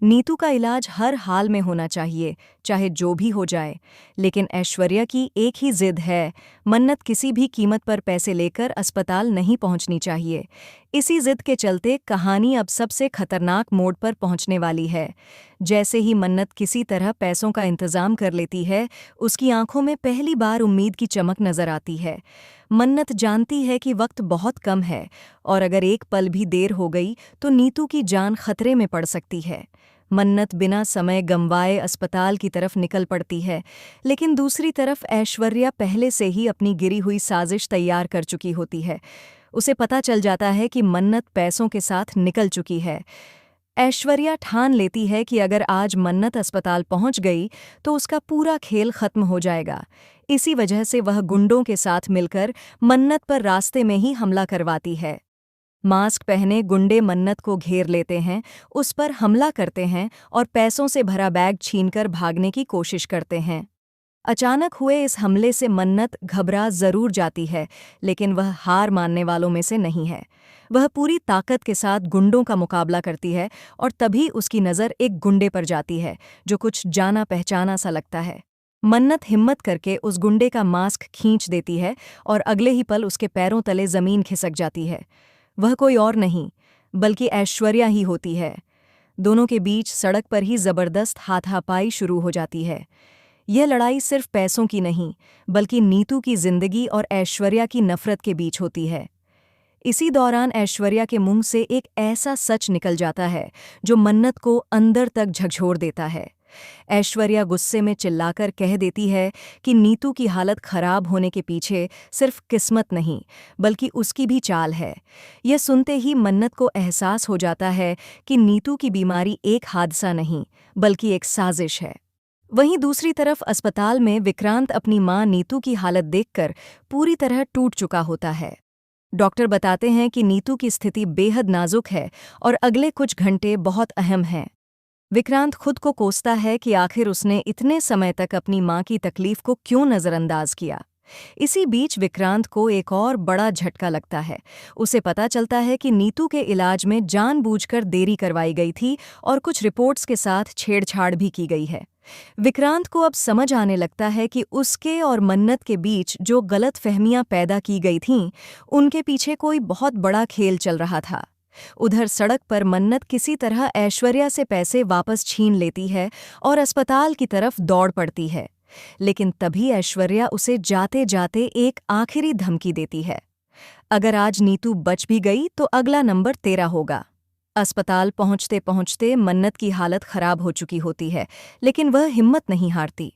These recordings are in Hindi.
नीतू का इलाज हर हाल में होना चाहिए, चाहे जो भी हो जाए। लेकिन ऐश्वर्या की एक ही जिद है, मन्नत किसी भी कीमत पर पैसे लेकर अस्पताल नहीं पहुंचनी चाहिए। इसी जिद के चलते कहानी अब सबसे खतरनाक मोड़ पर पहुंचने वाली है। जैसे ही मन्नत किसी तरह पैसों का इंतजाम कर लेती है, उसकी आंखों में पहली बार उम्मीद की चमक नजर आती है। मन्नत जानती है कि वक्त बहुत कम है और अगर एक पल भी देर हो गई तो नीतू की जान खतरे में पड़ सकती है। मन्नत बिना समय गंवाए अस्पताल की तरफ निकल पड़ती है, लेकिन दूसरी तरफ ऐश्वर्या पहले से ही अपनी गिरी हुई साजिश तैयार कर चुकी होती है। उसे पता चल जाता है कि मन्नत पैसों के साथ निकल चुकी है। ऐश्वर्या ठान लेती है कि अगर आज मन्नत अस्पताल पहुंच गई तो उसका पूरा खेल खत्म हो जाएगा। इसी वजह से वह गुंडों के साथ मिलकर मन्नत पर रास्ते में ही हमला करवाती है। मास्क पहने गुंडे मन्नत को घेर लेते हैं, उस पर हमला करते हैं और पैसों से भरा बैग छीनकर भागने की कोशिश करते हैं। अचानक हुए इस हमले से मन्नत घबरा जरूर जाती है, लेकिन वह हार मानने वालों में से नहीं है। वह पूरी ताकत के साथ गुंडों का मुकाबला करती है और तभी उसकी नज़र एक गुंडे पर जाती है, जो कुछ जाना पहचाना सा लगता है। मन्नत हिम्मत करके उस गुंडे का मास्क खींच देती है और अगले ही पल उसके पैरों तले जमीन खिसक जाती है। वह कोई और नहीं, बल्कि ऐश्वर्या ही होती है। दोनों के बीच सड़क पर ही जबरदस्त हाथापाई शुरू हो जाती है। यह लड़ाई सिर्फ पैसों की नहीं, बल्कि नीतू की जिंदगी और ऐश्वर्या की नफरत के बीच होती है। इसी दौरान ऐश्वर्या के मुंह से एक ऐसा सच निकल जाता है जो मन्नत को अंदर तक झकझोर देता है। ऐश्वर्या गुस्से में चिल्लाकर कह देती है कि नीतू की हालत खराब होने के पीछे सिर्फ किस्मत नहीं, बल्कि उसकी भी चाल है। यह सुनते ही मन्नत को एहसास हो जाता है कि नीतू की बीमारी एक हादसा नहीं, बल्कि एक साजिश है। वहीं दूसरी तरफ अस्पताल में विक्रांत अपनी मां नीतू की हालत देखकर पूरी तरह टूट चुका होता है। डॉक्टर बताते हैं कि नीतू की स्थिति बेहद नाजुक है और अगले कुछ घंटे बहुत अहम हैं। विक्रांत खुद को कोसता है कि आखिर उसने इतने समय तक अपनी मां की तकलीफ को क्यों नज़रअंदाज किया। इसी बीच विक्रांत को एक और बड़ा झटका लगता है। उसे पता चलता है कि नीतू के इलाज में जानबूझकर देरी करवाई गई थी और कुछ रिपोर्ट्स के साथ छेड़छाड़ भी की गई है। विक्रांत को अब समझ आने लगता है कि उसके और मन्नत के बीच जो गलतफहमियां पैदा की गई थीं, उनके पीछे कोई बहुत बड़ा खेल चल रहा था। उधर सड़क पर मन्नत किसी तरह ऐश्वर्या से पैसे वापस छीन लेती है और अस्पताल की तरफ दौड़ पड़ती है। लेकिन तभी ऐश्वर्या उसे जाते जाते एक आखिरी धमकी देती है, अगर आज नीतू बच भी गई तो अगला नंबर तेरा होगा। अस्पताल पहुंचते पहुंचते मन्नत की हालत खराब हो चुकी होती है, लेकिन वह हिम्मत नहीं हारती।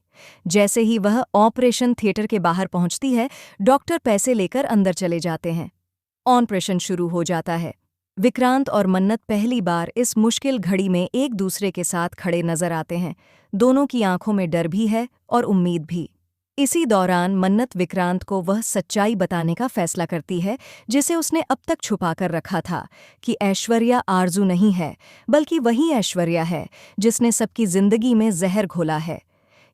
जैसे ही वह ऑपरेशन थिएटर के बाहर पहुंचती है, डॉक्टर पैसे लेकर अंदर चले जाते हैं। ऑपरेशन शुरू हो जाता है। विक्रांत और मन्नत पहली बार इस मुश्किल घड़ी में एक दूसरे के साथ खड़े नजर आते हैं। दोनों की आंखों में डर भी है और उम्मीद भी। इसी दौरान मन्नत विक्रांत को वह सच्चाई बताने का फैसला करती है जिसे उसने अब तक छुपाकर रखा था, कि ऐश्वर्या आरजू नहीं है, बल्कि वही ऐश्वर्या है जिसने सबकी जिंदगी में जहर घोला है।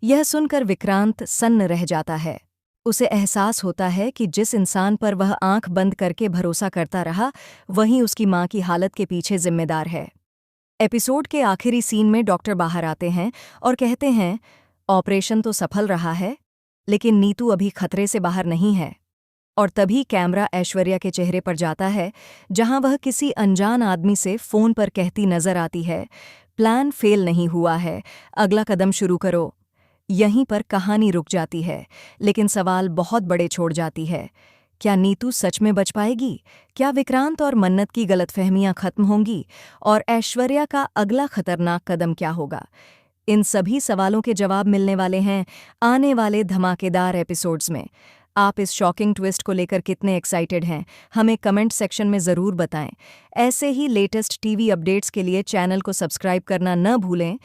यह सुनकर विक्रांत सन्न रह जाता है। उसे एहसास होता है कि जिस इंसान पर वह आंख बंद करके भरोसा करता रहा, वही उसकी मां की हालत के पीछे जिम्मेदार है। एपिसोड के आखिरी सीन में डॉक्टर बाहर आते हैं और कहते हैं, ऑपरेशन तो सफल रहा है, लेकिन नीतू अभी खतरे से बाहर नहीं है। और तभी कैमरा ऐश्वर्या के चेहरे पर जाता है, जहां वह किसी अनजान आदमी से फोन पर कहती नजर आती है, प्लान फेल नहीं हुआ है, अगला कदम शुरू करो। यहीं पर कहानी रुक जाती है, लेकिन सवाल बहुत बड़े छोड़ जाती है। क्या नीतू सच में बच पाएगी? क्या विक्रांत और मन्नत की गलतफहमियां खत्म होंगी? और ऐश्वर्या का अगला खतरनाक कदम क्या होगा? इन सभी सवालों के जवाब मिलने वाले हैं आने वाले धमाकेदार एपिसोड्स में। आप इस शॉकिंग ट्विस्ट को लेकर कितने एक्साइटेड हैं, हमें कमेंट सेक्शन में ज़रूर बताएं। ऐसे ही लेटेस्ट टीवी अपडेट्स के लिए चैनल को सब्सक्राइब करना न भूलें।